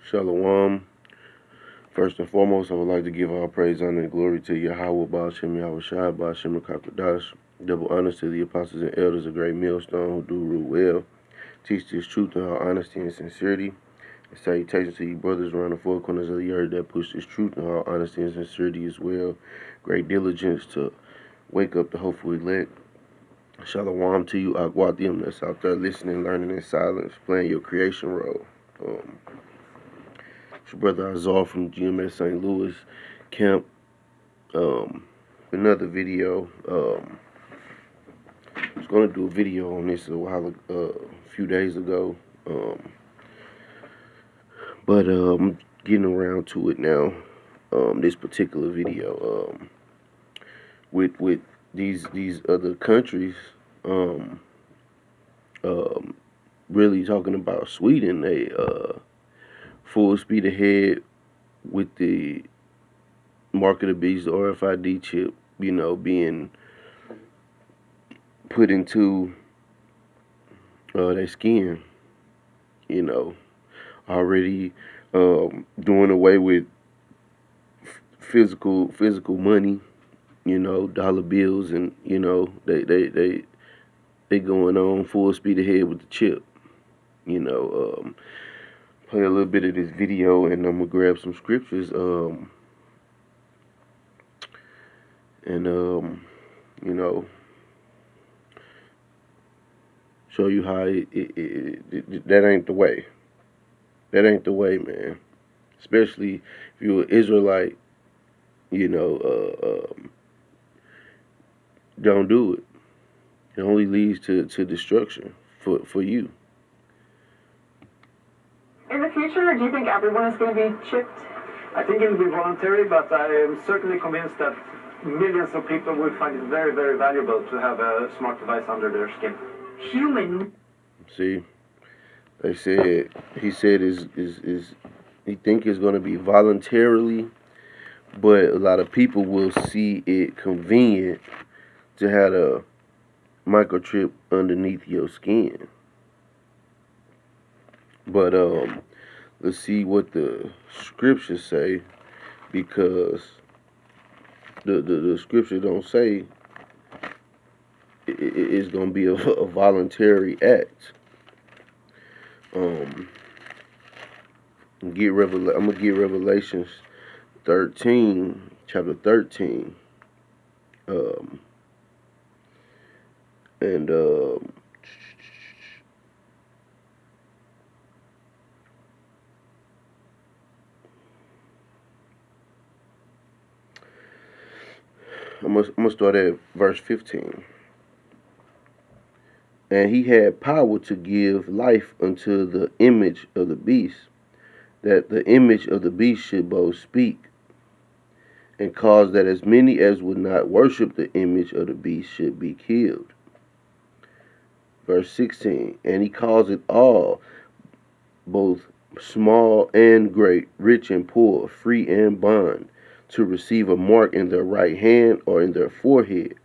Shalom. First and foremost, I would like to give all praise, honor, and glory to Yahweh, Ba'ashem, Yahweh Shai, Ba'ashem, Kakadash. Double honors to the apostles and elders, a great millstone who do rule well. Teach this truth in all honesty and sincerity. And salutations to you brothers around the four corners of the earth that push this truth in all honesty and sincerity as well. Great diligence to wake up the hopeful elect. Shalom to you, Agwadim, that's out there listening, learning in silence, playing your creation role. It's your brother Azar from GMS St. Louis camp. Another video. I was going to do a video on this a few days ago. But I'm getting around to it now. This particular video. With these other countries, really talking about Sweden, they full speed ahead with the mark of the beast, the RFID chip, being put into their skin, already doing away with physical money, dollar bills, and they going on full speed ahead with the chip. Play a little bit of this video, and I'm gonna grab some scriptures, show you how that ain't the way. That ain't the way, man. Especially if you're an Israelite, don't do it. It only leads to destruction for you. In the future, do you think everyone is going to be chipped? I think it will be voluntary, but I am certainly convinced that millions of people will find it very, very valuable to have a smart device under their skin. Human. See, he said he think it's going to be voluntarily, but a lot of people will see it convenient to have a microchip underneath your skin. But let's see what the scriptures say, because the scripture don't say it's gonna be a voluntary act. I'm gonna get Revelations 13, chapter 13, and I'm gonna start at verse 15. And he had power to give life unto the image of the beast, that the image of the beast should both speak, and cause that as many as would not worship the image of the beast should be killed. Verse 16. And he caused it all, both small and great, rich and poor, free and bond, to receive a mark in their right hand or in their forehead.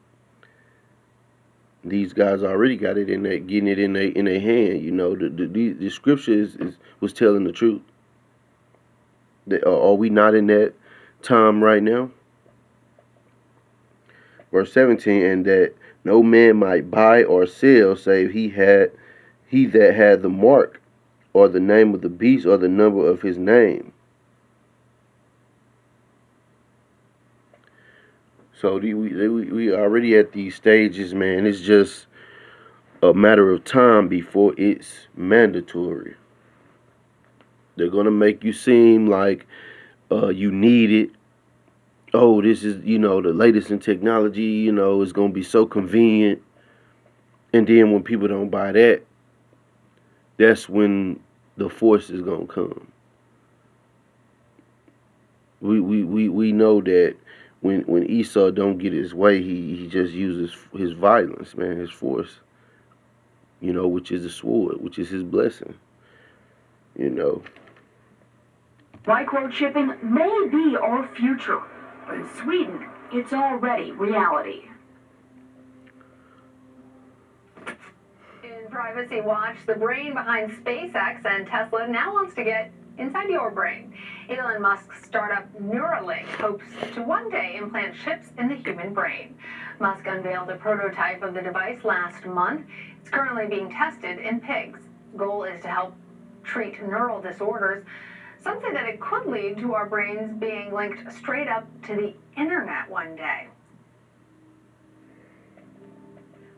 These guys already got it in there, getting it in their hand. The scripture was telling the truth. Are we not in that time right now? Verse 17, and that no man might buy or sell save he that had the mark, or the name of the beast, or the number of his name. So we already at these stages, man. It's just a matter of time before it's mandatory. They're gonna make you seem like you need it. Oh, this is the latest in technology. It's gonna be so convenient. And then when people don't buy that, that's when the force is gonna come. We know that. When Esau don't get his way, he just uses his violence, man, his force, which is the sword, which is his blessing, Microchipping may be our future. In Sweden, it's already reality. In Privacy Watch, the brain behind SpaceX and Tesla now wants to get inside your brain. Elon Musk's startup Neuralink hopes to one day implant chips in the human brain. Musk unveiled a prototype of the device last month. It's currently being tested in pigs. The goal is to help treat neural disorders. Some say that it could lead to our brains being linked straight up to the internet one day.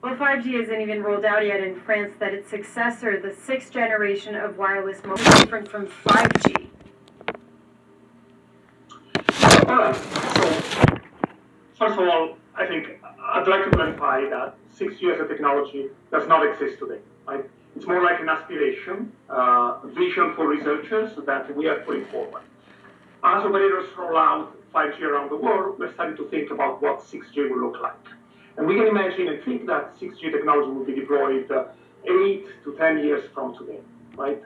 Well, 5G isn't even rolled out yet in France. That its successor, the 6th generation of wireless mobile, is different from 5G. Alright, so first of all, I think I'd like to clarify that 6G as a technology does not exist today. Right? It's more like an aspiration, vision for researchers that we are putting forward. As operators roll out 5G around the world, we're starting to think about what 6G will look like. And we can imagine and think that 6G technology will be deployed 8 to 10 years from today, right?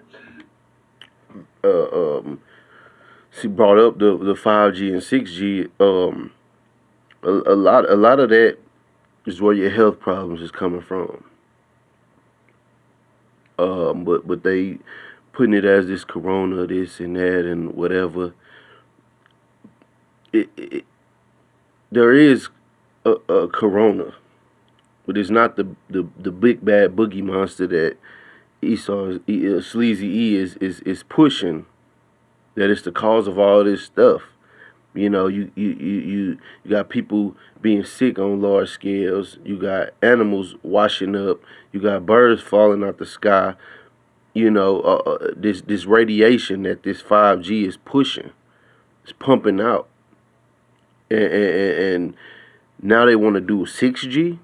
She brought up the 5G and 6G. A lot of that is where your health problems is coming from. But they putting it as this corona, this and that and whatever. There is a corona, but it's not the big bad boogie monster that Sleazy E is pushing. That it's the cause of all this stuff. You know, you got people being sick on large scales. You got animals washing up. You got birds falling out the sky. You know, this radiation that this 5G is pushing, is pumping out, and now they want to do 6G.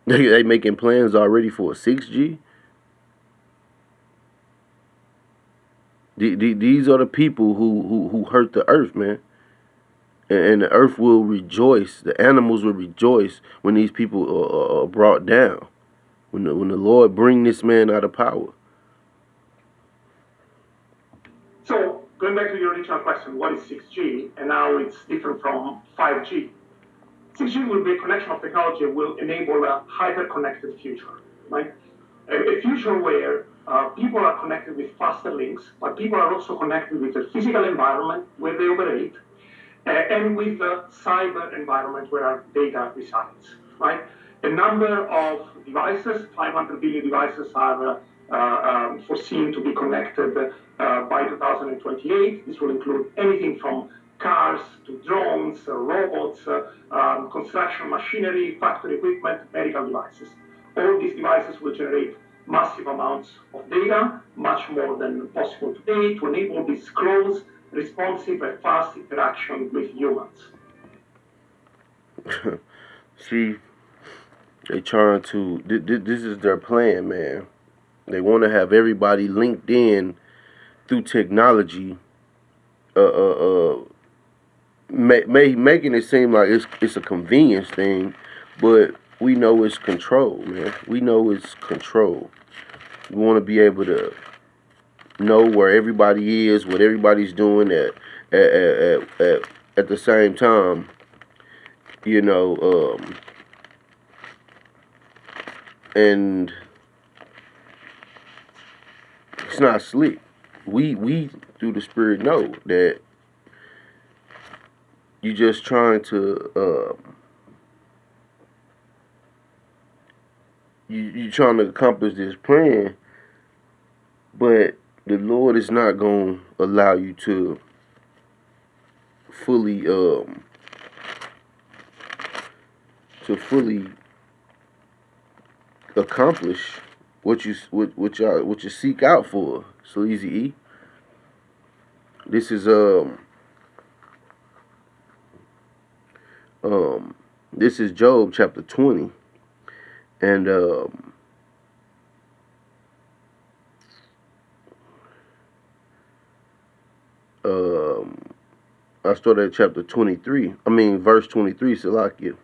They making plans already for a 6G. These are the people who hurt the earth, man. And the earth will rejoice. The animals will rejoice when these people are brought down. When the Lord bring this man out of power. So, going back to your original question, what is 6G? And now it's different from 5G. 6G will be a connection of technology that will enable a hyper-connected future, right? A future where people are connected with faster links, but people are also connected with the physical environment where they operate, and with the cyber environment where our data resides, right? A number of devices, 500 billion devices, are foreseen to be connected by 2028. This will include anything from cars to drones, robots, construction machinery, factory equipment, medical devices. All these devices will generate massive amounts of data, much more than possible today, to enable this close, responsive, and fast interaction with humans. See, they trying to. This is their plan, man. They want to have everybody linked in through technology. Making it seem like it's a convenience thing, but we know it's control, man. We know it's control. We want to be able to know where everybody is, what everybody's doing at the same time. You know, and it's not slick. We through the Spirit know that you're just trying to you're trying to accomplish this plan, but the Lord is not going to allow you to fully accomplish what you seek out for. Sleazy E. This is this is Job chapter 20, and I started at chapter 23. I mean verse 23. Salakia.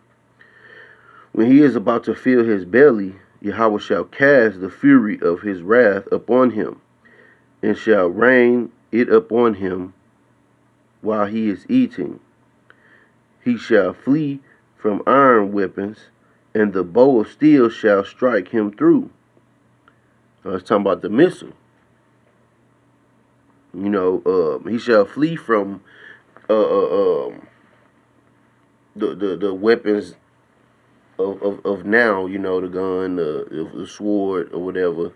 When he is about to fill his belly, Yahweh shall cast the fury of his wrath upon him, and shall rain it upon him while he is eating. He shall flee from iron weapons, and the bow of steel shall strike him through. I was talking about the missile. He shall flee from the weapons of now, the gun, the sword or whatever,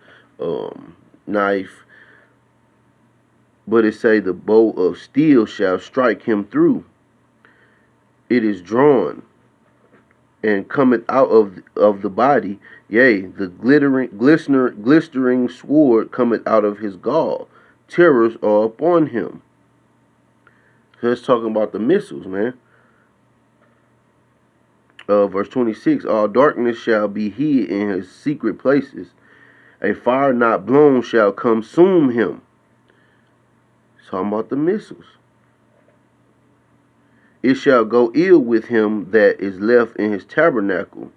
knife. But it say the bow of steel shall strike him through. It is drawn and cometh out of the body. Yea, the glistering sword cometh out of his gall. Terrors are upon him. So it's talking about the missiles, man. Verse 26, all darkness shall be hid in his secret places. A fire not blown shall consume him. It's talking about the missiles. It shall go ill with him that is left in his tabernacle.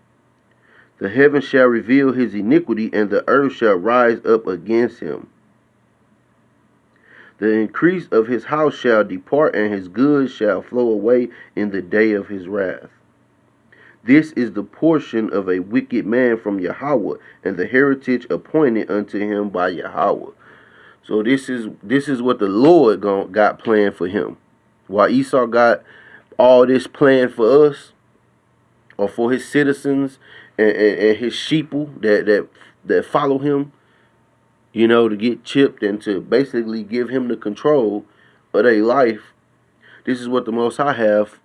The heavens shall reveal his iniquity, and the earth shall rise up against him. The increase of his house shall depart, and his goods shall flow away in the day of his wrath. This is the portion of a wicked man from Yahweh, and the heritage appointed unto him by Yahweh. So this is what the Lord got planned for him. While Esau got all this planned for us, or for his citizens and his sheeple that follow him, to get chipped and to basically give him the control of their life. This is what the Most High have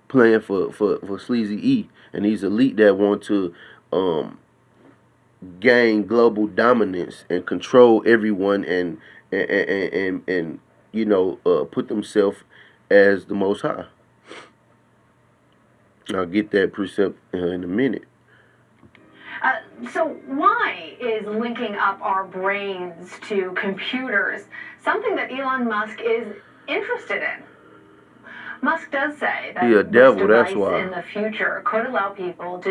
planned for Sleazy E and these elite that want to gain global dominance and control everyone and put themselves as the Most High. I'll get that precept in a minute. So why is linking up our brains to computers something that Elon Musk is interested in? Musk does say that a devil, this that's device why. in the future could allow people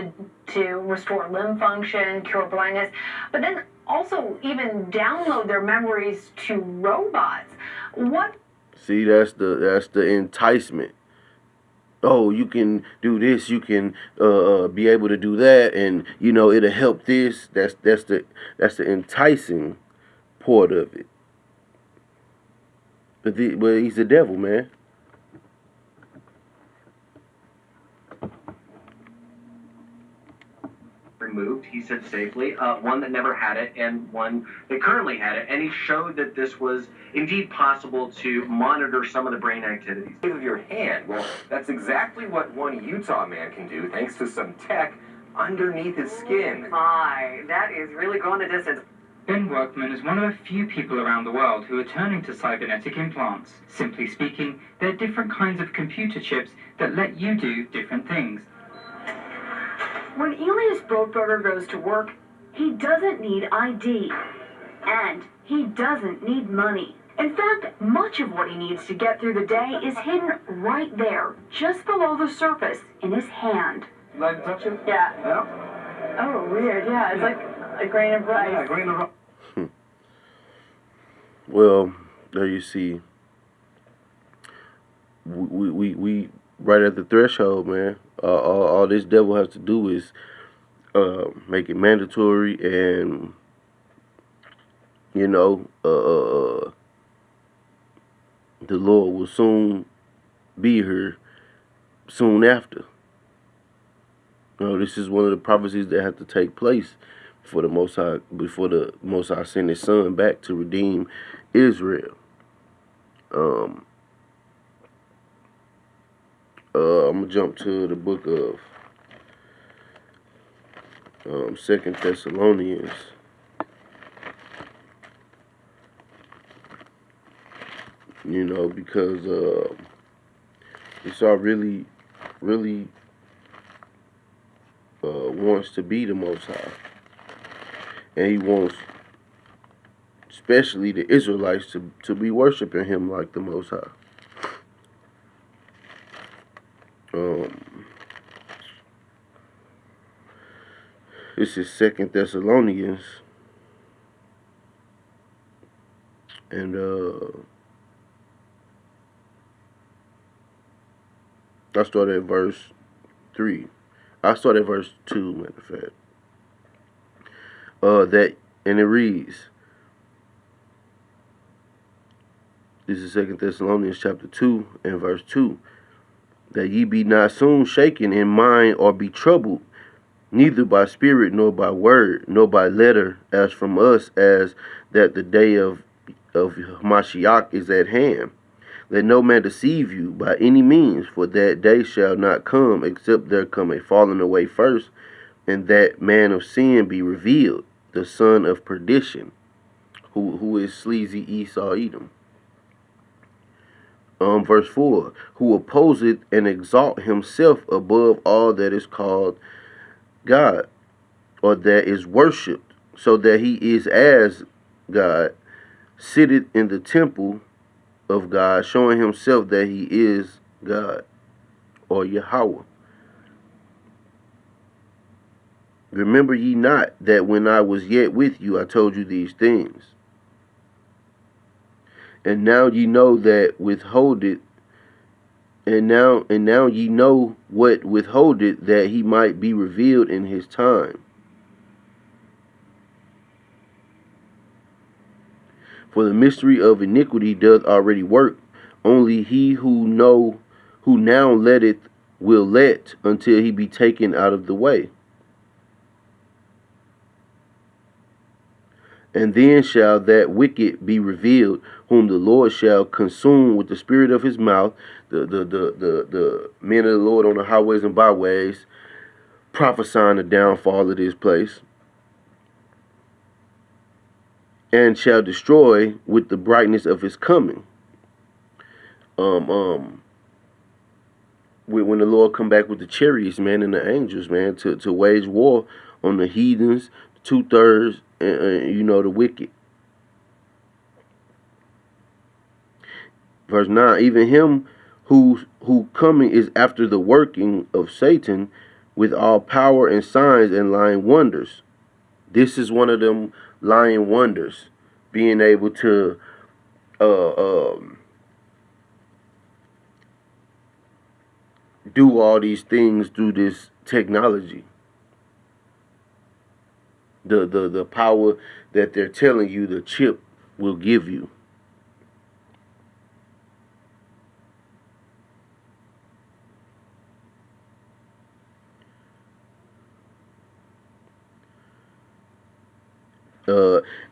to restore limb function, cure blindness, but then also even download their memories to robots. What? See, that's the enticement. Oh, you can do this, you can be able to do that, and it'll help this. That's the enticing part of it. But he's the devil, man. Removed, he said safely, one that never had it and one that currently had it, and he showed that this was indeed possible to monitor some of the brain activities. Of your hand. Well, that's exactly what one Utah man can do thanks to some tech underneath his skin. My, that is really going the distance. Ben Workman is one of a few people around the world who are turning to cybernetic implants. Simply speaking, they're different kinds of computer chips that let you do different things. When Elias Boatberger goes to work, he doesn't need ID. And he doesn't need money. In fact, much of what he needs to get through the day is hidden right there, just below the surface, in his hand. You like to touch it? Yeah. Yeah? Oh, weird. Yeah, it's like a grain of rice. Yeah, grain of rice. Well, there you see. We right at the threshold, man. All this devil has to do is make it mandatory, and the Lord will soon be here soon after. This is one of the prophecies that have to take place before the Most High send His Son back to redeem Israel. I'm gonna jump to the book of 2 Thessalonians. Because Esau really wants to be the Most High, and he wants, especially the Israelites, to be worshiping him like the Most High. This is 2 Thessalonians, and I start at verse 3. I start at verse 2, matter of fact. And it reads, This is 2 Thessalonians chapter 2 and verse 2. That ye be not soon shaken in mind or be troubled, neither by spirit nor by word, nor by letter, as from us, as that the day of Mashiach is at hand. Let no man deceive you by any means, for that day shall not come, except there come a falling away first, and that man of sin be revealed, the son of perdition, who is sleazy Esau Edom. Verse 4, who opposeth and exalt himself above all that is called God, or that is worshipped, so that he is as God, sitteth in the temple of God, showing himself that he is God, or Yahweh. Remember ye not that when I was yet with you, I told you these things? And now ye know that withholdeth, and now ye know what withholdeth, that he might be revealed in his time. For the mystery of iniquity doth already work. Only he who now letteth will let until he be taken out of the way. And then shall that wicked be revealed, whom the Lord shall consume with the spirit of his mouth, the men of the Lord on the highways and byways, prophesying the downfall of this place, and shall destroy with the brightness of his coming. When the Lord come back with the chariots, man, and the angels, man, to wage war on the heathens, 2/3, and the wicked. Verse 9, even him who coming is after the working of Satan with all power and signs and lying wonders. This is one of them lying wonders, being able to do all these things through this technology. The power that they're telling you the chip will give you.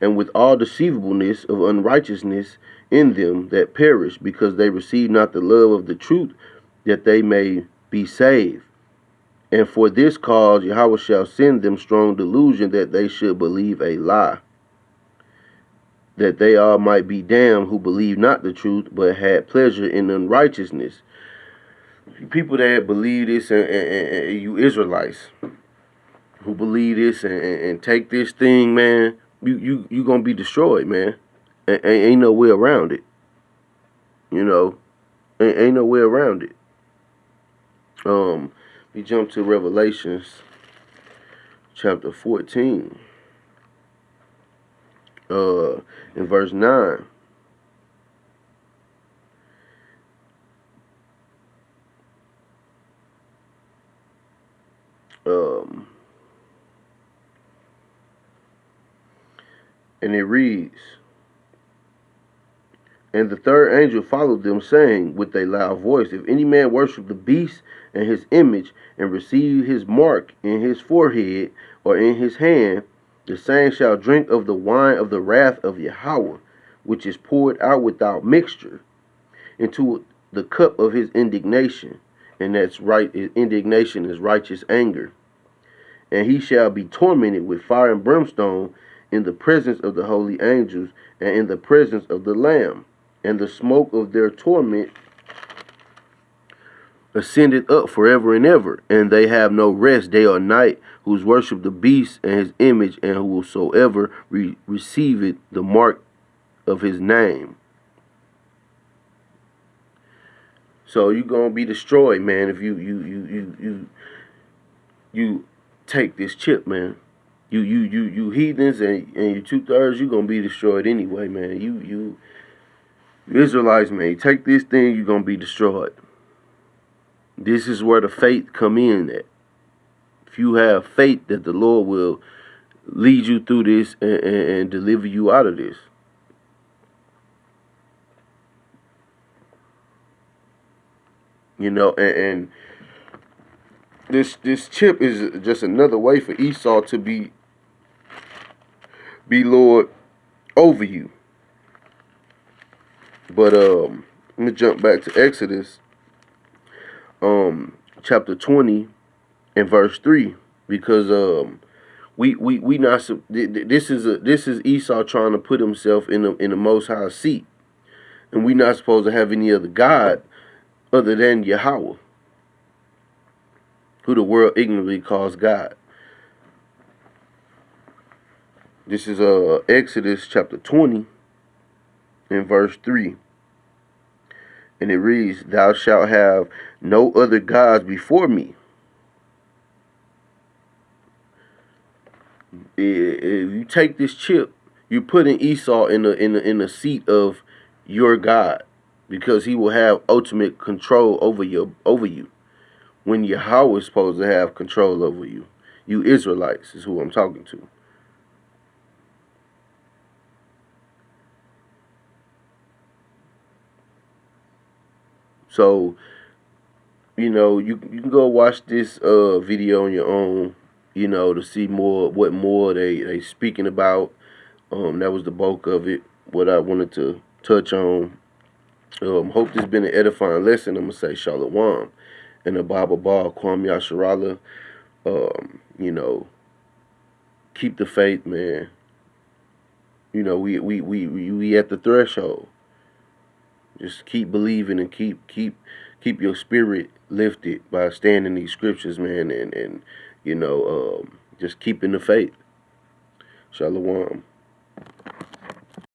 And with all deceivableness of unrighteousness in them that perish, because they receive not the love of the truth, that they may be saved. And for this cause Yahweh shall send them strong delusion, that they should believe a lie, that they all might be damned who believe not the truth, but had pleasure in unrighteousness. People that believe this, and you Israelites who believe this and take this thing, man, you gonna be destroyed, man. Ain't no way around it. Ain't no way around it. We jump to Revelations chapter 14, in verse 9. And it reads, and the third angel followed them, saying with a loud voice, if any man worship the beast and his image, and receive his mark in his forehead or in his hand, the same shall drink of the wine of the wrath of Yahweh, which is poured out without mixture, into the cup of his indignation. And that's right, his indignation is righteous anger. And he shall be tormented with fire and brimstone in the presence of the holy angels, and in the presence of the Lamb. And the smoke of their torment ascended up forever and ever. And they have no rest day or night, whose worship the beast and his image, and whosoever receiveth the mark of his name. So you're gonna be destroyed, man, if you take this chip, man. You heathens and you 2/3, you're gonna be destroyed anyway, man. You Israelites, man, you take this thing, you're gonna be destroyed. This is where the faith come in at. If you have faith that the Lord will lead you through this and deliver you out of this. You know, and this chip is just another way for Esau to be Lord over you. But let me jump back to Exodus, chapter 20 and verse 3, because we not this is Esau trying to put himself in the Most High seat, and we not supposed to have any other God other than Yahweh, who the world ignorantly calls God. This is Exodus chapter 20 and verse 3. And it reads, "Thou shalt have no other gods before me." If you take this chip, you're putting Esau in the seat of your God, because he will have ultimate control over you. When Yahweh is supposed to have control over you. You Israelites is who I'm talking to. So, you know, you can go watch this video on your own, you know, to see what more they speaking about. That was the bulk of it, what I wanted to touch on. Hope this been an edifying lesson. I'm going to say Shalom. And the Bible Ball, Kwam Yasharala. You know, keep the faith, man. You know, we at the threshold. Just keep believing and keep your spirit lifted by standing these scriptures, man, and you know, just keeping the faith. Shalom.